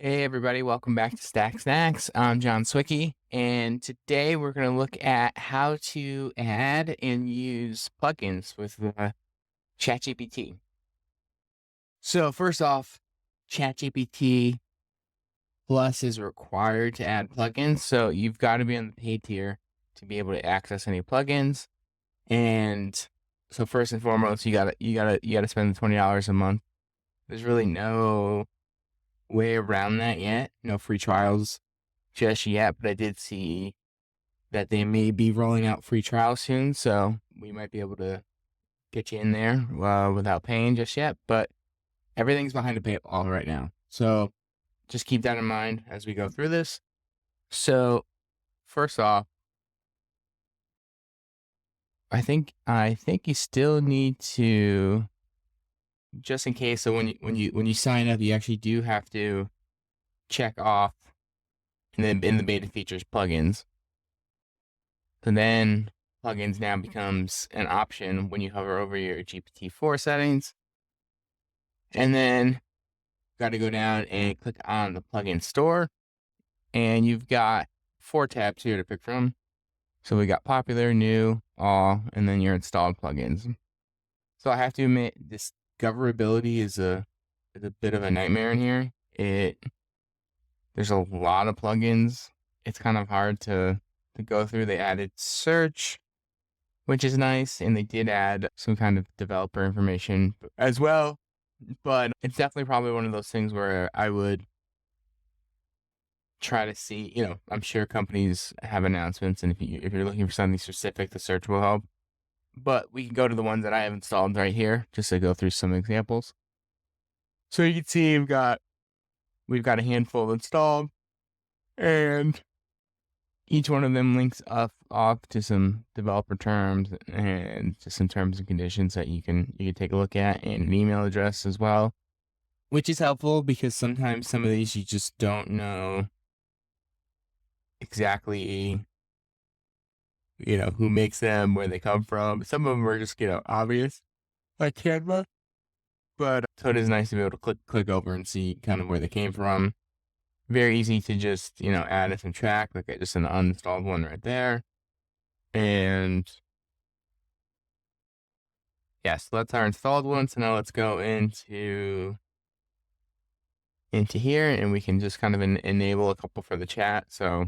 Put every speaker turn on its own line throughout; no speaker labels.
Hey everybody, welcome back to Stack Snacks. I'm John Siwicki, and today we're going to look at how to add and use plugins with ChatGPT. So first off, ChatGPT Plus is required to add plugins, so you've got to be on the paid tier to be able to access any plugins. And so first and foremost, you gotta spend the $20 a month. There's really no way around that yet. No free trials just yet, but I did see that they may be rolling out free trials soon, so we might be able to get you in there without paying just yet. But everything's behind a paywall right now, so just keep that in mind as we go through this. So first off, I think you still need to, just in case. So when you sign up, you actually do have to check off in the beta features plugins. So then plugins now becomes an option when you hover over your GPT-4 settings. And then got to go down and click on the plugin store. And you've got 4 tabs here to pick from. So we got popular, new, all, and then your installed plugins. So I have to admit, discoverability is a bit of a nightmare in here. There's a lot of plugins. It's kind of hard to go through. They added search, which is nice, and they did add some kind of developer information as well. But it's definitely probably one of those things where I would try to see, I'm sure companies have announcements, and if you're looking for something specific, the search will help. But we can go to the ones that I have installed right here, just to go through some examples. So you can see we've got a handful installed, and each one of them links off to some developer terms and just some terms and conditions that you can take a look at, and an email address as well, which is helpful because sometimes some of these you just don't know exactly, who makes them, where they come from. Some of them are just, obvious, like Canva. But so it is nice to be able to click over and see kind of where they came from. Very easy to just, add and subtract, like just an uninstalled one right there. And yes, that's our installed one. So now let's go into here, and we can just kind of enable a couple for the chat. So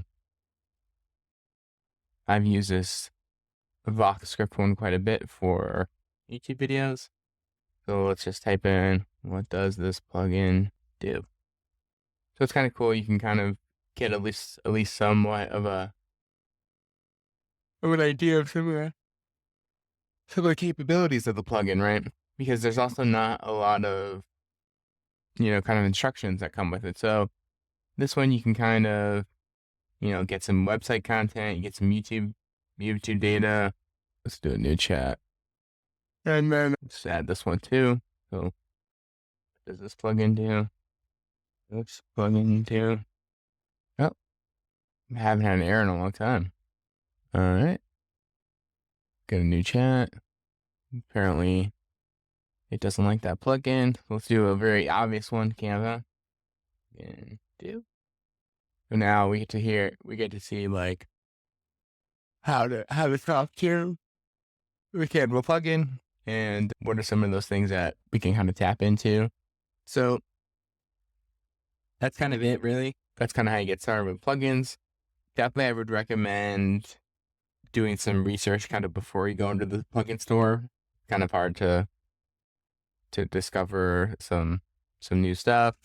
I've used this Voxscript one quite a bit for YouTube videos. So let's just type in, what does this plugin do? So it's kind of cool. You can kind of get at least somewhat of an idea of some of the capabilities of the plugin, right? Because there's also not a lot of, kind of instructions that come with it. So this one you can kind of, get some website content, you get some YouTube data. Let's do a new chat. And then let's add this one too. So what does this plugin do? This plugin do? Oh, I haven't had an error in a long time. All right. Get a new chat. Apparently it doesn't like that plugin. Let's do a very obvious one, Canva. And do. So now we get to see like how to talk to the Canva plugin, and what are some of those things that we can kind of tap into. So that's kind of it, really. That's kind of how you get started with plugins. Definitely, I would recommend doing some research kind of before you go into the plugin store. Kind of hard to discover some new stuff.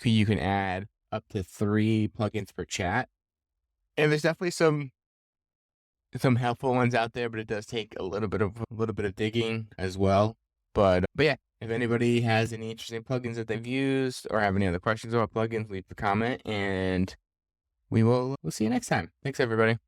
You can add up to 3 plugins per chat, and there's definitely some helpful ones out there, but it does take a little bit of digging as well. But yeah, if anybody has any interesting plugins that they've used or have any other questions about plugins, leave a comment, and we'll see you next time. Thanks, everybody.